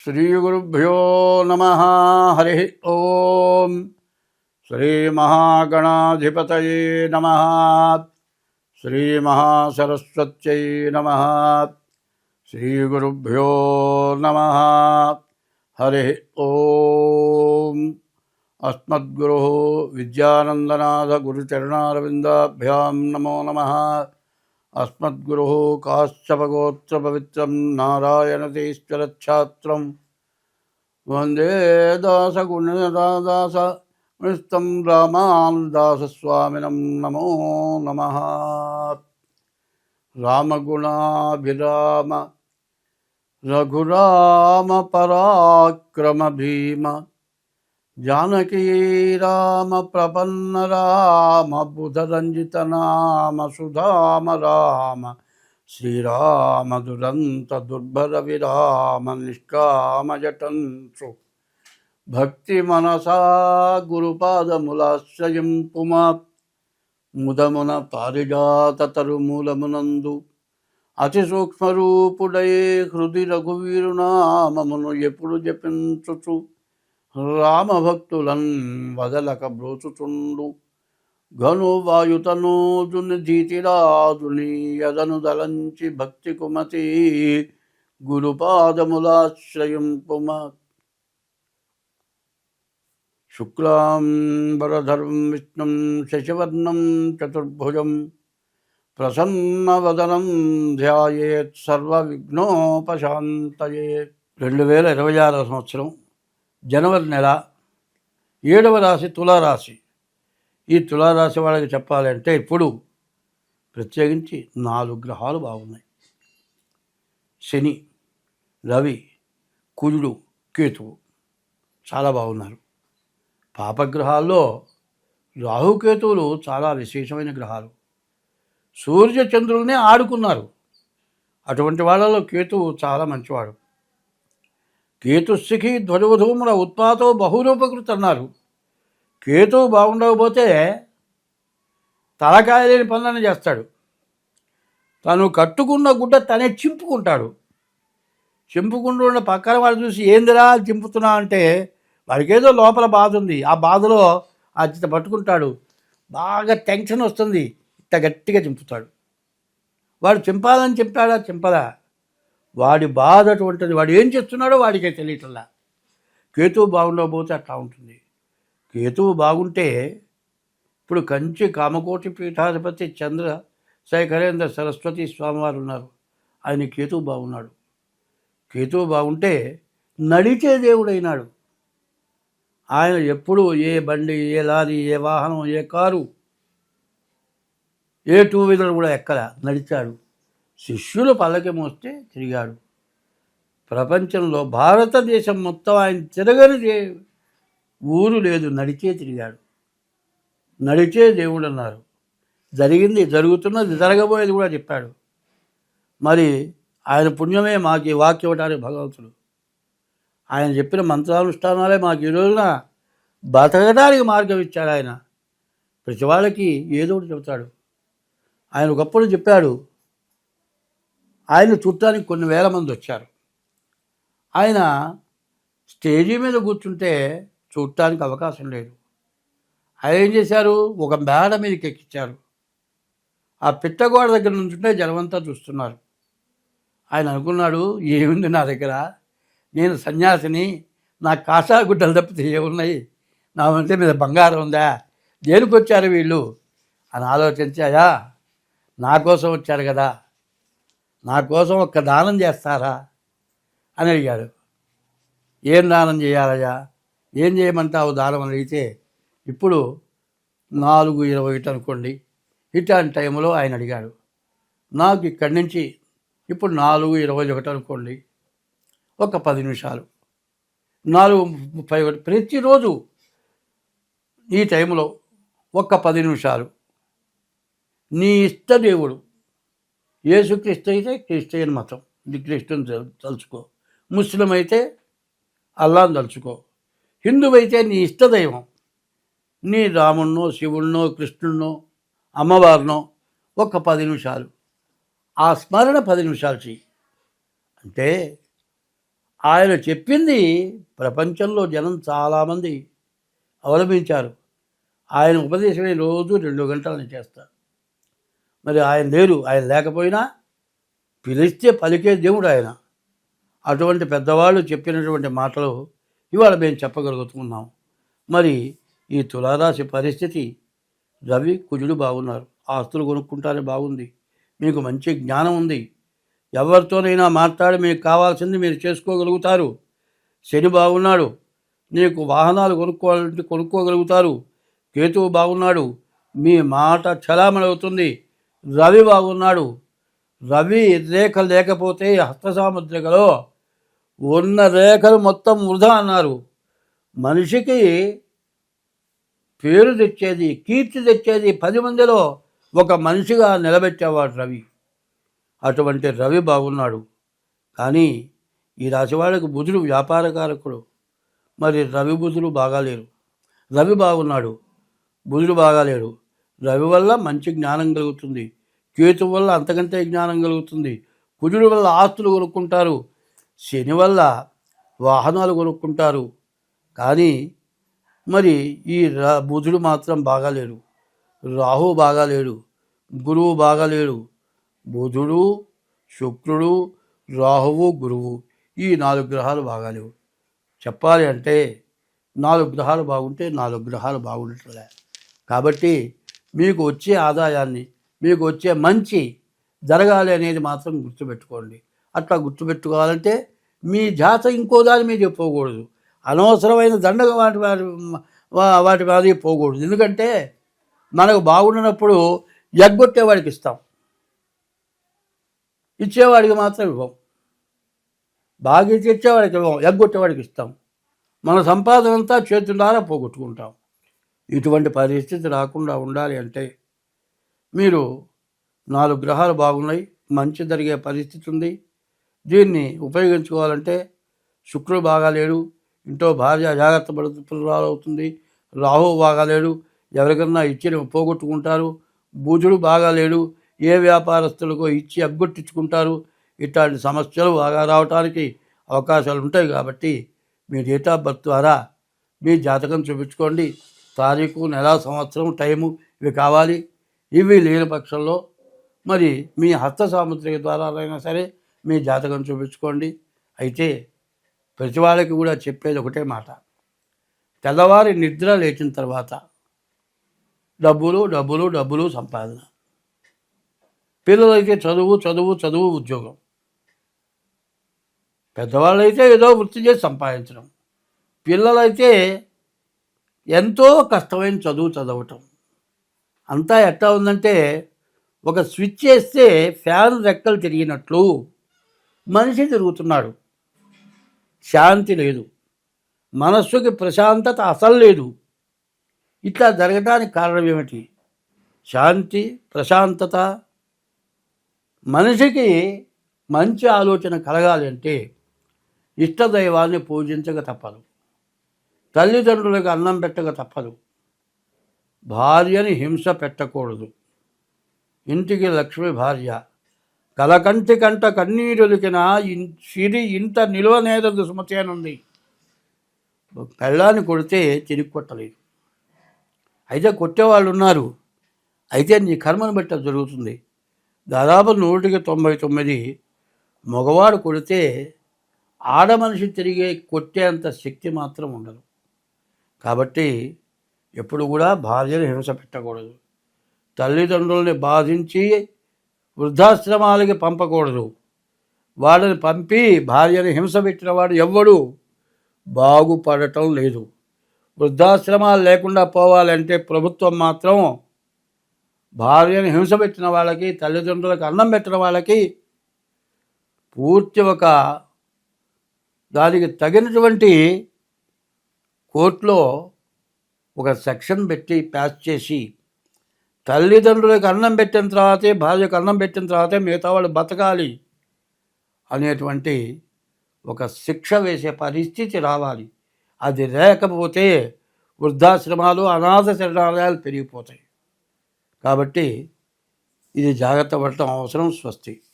శ్రీగురుభ్యో నమః. హరి ఓం. శ్రీమహాగణాధిపతయే నమః. శ్రీమహాసరస్వత్యై నమః. శ్రీగురుభ్యో నమః. హరి ఓం. అస్మద్గురోః విద్యానందనాథ గురుచరణారవిందాభ్యాం నమో నమః. అస్మద్గురోః కాశ్యపగోత్రపవిత్రం నారాయణతీశ్వరఛాత్రం వందే దాసగుణదాస విస్తం రామానుదాసస్వామినం నమో నమః. రామగుణాభిరామ రఘురామ పరాక్రమ భీమ జానకీ రామ ప్రపన్న రామ బుధరంజిత నామ సుధామ రామ శ్రీరామ దురంత దుర్భర విరామ నిష్కామ జటంసు భక్తి మనసా గురుపాదములాశ్రయింపుమా ముదమున పారిజాత తరుమూలమునందు అతి సూక్ష్మరూపుడై హృది రఘువీరునామమును ఎప్పుడు జపించుచు రామభక్తులన్ వదలక బ్రోచుచుండు ఘను వాయుతనూజుని ధీతిరాజుని యదను దలంచి భక్తి కుమతి గురుపాదములాశ్రయింపుమ. శుక్లాంబరధరం విష్ణుం శశివర్ణం చతుర్భుజం ప్రసన్నవదనం ధ్యాయేత్ సర్వవిఘ్నోపశాంతయే. 2026 సంవత్సరం జనవరి నెల 7వ రాశి తులారాశి. ఈ తులారాశి వాళ్ళకి చెప్పాలంటే ఇప్పుడు ప్రత్యేకించి 4 గ్రహాలు బాగున్నాయి. శని, రవి, కుజుడు, కేతువు చాలా బాగున్నారు. పాపగ్రహాల్లో రాహుకేతువులు చాలా విశేషమైన గ్రహాలు. సూర్య చంద్రుల్నే ఆడుకున్నారు. అటువంటి వాళ్ళలో కేతువు చాలా మంచివాడు. కేతుశిఖి ధ్వజవధూముల ఉత్పాతో బహురూపకృతి అన్నారు. కేతువు బాగుండకపోతే తలకాయ లేని పనులను చేస్తాడు. తను కట్టుకున్న గుడ్డ తనే చింపుకుంటాడు. చింపుకుంటూ పక్కన వాడు చూసి ఏందిరా చింపుతున్నా అంటే వాడికి ఏదో లోపల బాధ ఉంది. ఆ బాధలో అచ్చిత పట్టుకుంటాడు. బాగా టెన్షన్ వస్తుంది. ఇంత గట్టిగా చింపుతాడు. వాడు చింపాలని చింపాడా చింపదా, వాడి బాధ అటువంటిది. వాడు ఏం చేస్తున్నాడో వాడికే తెలియటల్లా. కేతువు బాగుండకపోతే అట్లా ఉంటుంది. కేతువు బాగుంటే ఇప్పుడు కంచి కామకోటి పీఠాధిపతి చంద్రశేఖరేంద్ర సరస్వతి స్వామివారు ఉన్నారు. ఆయన కేతువు బాగున్నాడు. కేతువు బాగుంటే నడిచే దేవుడైనాడు. ఆయన ఎప్పుడు ఏ బండి, ఏ లారీ, ఏ వాహనం, ఏ కారు, ఏ 2 వీలర్ కూడా ఎక్కల, నడిచాడు. శిష్యులు పల్లకి మోస్తే తిరిగాడు. ప్రపంచంలో భారతదేశం మొత్తం ఆయన తిరగని ఊరు లేదు, నడిచే తిరిగాడు. నడిచే దేవుడు అన్నారు. జరిగింది, జరుగుతున్నది, జరగబోయేది కూడా చెప్పాడు. మరి ఆయన పుణ్యమే మాకు ఈ వాక్యం ఇవ్వడానికి భగవంతుడు. ఆయన చెప్పిన మంత్రానుష్ఠానాలే మాకు ఈ రోజున బతకడానికి మార్గం ఇచ్చాడు. ఆయన ప్రతి వాళ్ళకి ఏదో ఒకటి చెబుతాడు. ఆయన ఒకప్పుడు చెప్పాడు, ఆయన చూడటానికి కొన్ని వేల మంది వచ్చారు. ఆయన స్టేజీ మీద కూర్చుంటే చూడటానికి అవకాశం లేదు. ఆయన ఏం చేశారు, ఒక మేడ మీదకి ఎక్కించారు. ఆ పిట్టగోడ దగ్గర నుంచుంటే జనమంతా చూస్తున్నారు. ఆయన అనుకున్నాడు, ఏముంది నా దగ్గర, నేను సన్యాసిని, నా కాషా గుడ్డలు తప్పితే ఏమున్నాయి, నా వంటి మీద బంగారం ఉందా, దేనికి వచ్చారు వీళ్ళు అని ఆలోచించాయా. నా కోసం వచ్చారు కదా, నా కోసం ఒక్క దానం చేస్తారా అని అడిగాడు. ఏం దానం చేయాలయ్యా, ఏం చేయమంటావు దానం అని అడిగితే, ఇప్పుడు 4:21 అనుకోండి. ఇట్లాంటి టైంలో ఆయన అడిగాడు. నాకు ఇక్కడి నుంచి ఇప్పుడు 4:21 అనుకోండి, ఒక 10 నిమిషాలు, 4:31 ప్రతిరోజు ఈ టైంలో ఒక్క 10 నిమిషాలు నీ ఇష్ట దేవుడు, యేసుక్రీస్తు అయితే క్రిస్టియన్ మతం, క్రీస్తుని తలుచుకో. ముస్లిం అయితే అల్లాను తలుచుకో. హిందువు అయితే నీ ఇష్టదైవం, నీ రాముడినో, శివుడినో, కృష్ణుడినో, అమ్మవారినో ఒక 10 నిమిషాలు ఆ స్మరణ 10 నిమిషాలు చెయ్యి. అంటే ఆయన చెప్పింది ప్రపంచంలో జనం చాలామంది అవలంబించారు. ఆయన ఉపదేశమే రోజు 2 గంటలు నేను చేస్తాను. మరి ఆయన లేరు, ఆయన లేకపోయినా పిలిస్తే పలికే దేవుడు ఆయన. అటువంటి పెద్దవాళ్ళు చెప్పినటువంటి మాటలు ఇవాళ మేము చెప్పగలుగుతున్నాం. మరి ఈ తులారాశి పరిస్థితి, రవి కుజుడు బాగున్నారు, ఆస్తులు కొనుక్కుంటారే బాగుంది, మీకు మంచి జ్ఞానం ఉంది, ఎవరితోనైనా మాట్లాడి మీకు కావాల్సింది మీరు చేసుకోగలుగుతారు. శని బాగున్నాడు, నీకు వాహనాలు కొనుక్కోవాలంటే కొనుక్కోగలుగుతారు. కేతువు బాగున్నాడు, మీ మాట చలామణి అవుతుంది. రవి బాగున్నాడు, రవి రేఖ లేకపోతే హస్తసాముద్రికలో ఉన్న రేఖలు మొత్తం వృధా అన్నారు. మనిషికి పేరు తెచ్చేది, కీర్తి తెచ్చేది, 10 మందిలో ఒక మనిషిగా నిలబెట్టేవాడు రవి. అటువంటి రవి బాగున్నాడు. కానీ ఈ రాశి వాళ్ళకి బుధుడు వ్యాపారకారకుడు. మరి రవి బుధుడు బాగాలేరు. రవి బాగున్నాడు, బుధుడు బాగాలేడు. రవి వల్ల మంచి జ్ఞానం కలుగుతుంది, కేతు వల్ల అంతకంటే జ్ఞానం కలుగుతుంది, కుజుడు వల్ల ఆస్తులు కొనుక్కుంటారు, శని వల్ల వాహనాలు కొనుక్కుంటారు. కానీ మరి ఈ బుధుడు మాత్రం బాగాలేడు, రాహు బాగాలేడు, గురువు బాగాలేడు. బుధుడు, శుక్రుడు, రాహువు, గురువు, ఈ 4 గ్రహాలు బాగాలేవు. చెప్పాలి అంటే 4 గ్రహాలు బాగుంటే 4 గ్రహాలు బాగుండట్లే. కాబట్టి మీకు వచ్చే ఆదాయాన్ని, మీకు వచ్చే మంచి జరగాలి అనేది మాత్రం గుర్తుపెట్టుకోండి. అట్లా గుర్తుపెట్టుకోవాలంటే మీ జాత ఇంకో దాని మీద పోకూడదు, అనవసరమైన దండగ వాటి మీద పోకూడదు. ఎందుకంటే మనకు బాగుండినప్పుడు ఎగ్గొట్టేవాడికి ఇస్తాం, ఇచ్చేవాడికి మాత్రం ఇవ్వం. బాగా తెచ్చేవాడికి ఇవ్వం, ఎగ్గొట్టేవాడికి ఇస్తాం. మన సంపాదన అంతా చేతులారా పోగొట్టుకుంటాం. ఇటువంటి పరిస్థితి రాకుండా ఉండాలి అంటే మీరు 4 గ్రహాలు బాగున్నాయి, మంచి జరిగే పరిస్థితి ఉంది. దీన్ని ఉపయోగించుకోవాలంటే శుక్రుడు బాగాలేడు, ఇంట్లో భార్య జాగ్రత్త పడుతురాలు అవుతుంది. రాహు బాగాలేడు, ఎవరికన్నా ఇచ్చి పోగొట్టుకుంటారు. బుధుడు బాగాలేడు, ఏ వ్యాపారస్తులకో ఇచ్చి అగ్గొట్టించుకుంటారు. ఇట్లాంటి సమస్యలు బాగా రావడానికి అవకాశాలు ఉంటాయి. కాబట్టి మీ డేట్ ఆఫ్ బర్త్ ద్వారా మీ జాతకం చూపించుకోండి. తారీఖు, నెల, సంవత్సరం, టైము ఇవి కావాలి. ఇవి లేని పక్షంలో మరి మీ హస్త సాముద్రిక ద్వారా అయినా సరే మీ జాతకం చూపించుకోండి. అయితే ప్రతి వాళ్ళకి కూడా చెప్పేది ఒకటే మాట, తెల్లవారి నిద్ర లేచిన తర్వాత డబ్బులు డబ్బులు డబ్బులు సంపాదన. పిల్లలైతే చదువు చదువు చదువు ఉద్యోగం, పెద్దవాళ్ళైతే ఏదో వృత్తి చేసి సంపాదించడం, పిల్లలైతే ఎంతో కష్టమైన చదువు చదవటం. అంతా ఎట్లా ఉందంటే ఒక స్విచ్ వేస్తే ఫ్యాన్ రెక్కలు తిరిగినట్లు మనిషి తిరుగుతున్నాడు. శాంతి లేదు, మనస్సుకి ప్రశాంతత అసలు లేదు. ఇట్లా జరగడానికి కారణం ఏమిటి? శాంతి, ప్రశాంతత, మనిషికి మంచి ఆలోచన కలగాలి అంటే ఇష్టదైవాన్ని పూజించక తప్పదు, తల్లిదండ్రులకు అన్నం పెట్టక తప్పదు, భార్యని హింస పెట్టకూడదు. ఇంటికి లక్ష్మి భార్య, కలకంటి కంట కన్నీరులికిన సిరి ఇంత నిలవనేరదు సుమతి అని ఉంది. పెళ్ళాన్ని కొడితే తిరిగి కొట్టలేదు. అయితే కొట్టేవాళ్ళు ఉన్నారు, అయితే నీ కర్మను బట్టి జరుగుతుంది. దాదాపు 199 మగవాడు కొడితే ఆడ మనిషి తిరిగే కొట్టేంత శక్తి మాత్రం ఉండదు. కాబట్టి ఎప్పుడు కూడా భార్యను హింస పెట్టకూడదు, తల్లిదండ్రుల్ని బాధించి వృద్ధాశ్రమాలకి పంపకూడదు. వాళ్ళని పంపి భార్యను హింస పెట్టిన వాడు ఎవ్వడు బాగుపడటం లేదు. వృద్ధాశ్రమాలు లేకుండా పోవాలంటే ప్రభుత్వం మాత్రం భార్యను హింస పెట్టిన వాళ్ళకి, తల్లిదండ్రులకు అన్నం పెట్టిన వాళ్ళకి పూర్తి ఒక దానికి తగినటువంటి కోర్టులో ఒక సెక్షన్ పెట్టి పాస్ చేసి తల్లిదండ్రులకు అన్నం పెట్టిన తర్వాతే, భార్యకు అన్నం పెట్టిన తర్వాతే మిగతా వాళ్ళు బతకాలి అనేటువంటి ఒక శిక్ష వేసే పరిస్థితి రావాలి. అది లేకపోతే వృద్ధాశ్రమాలు, అనాథ శరణాలయాలు పెరిగిపోతాయి. కాబట్టి ఇది జాగ్రత్త పడటం అవసరం. స్వస్తి.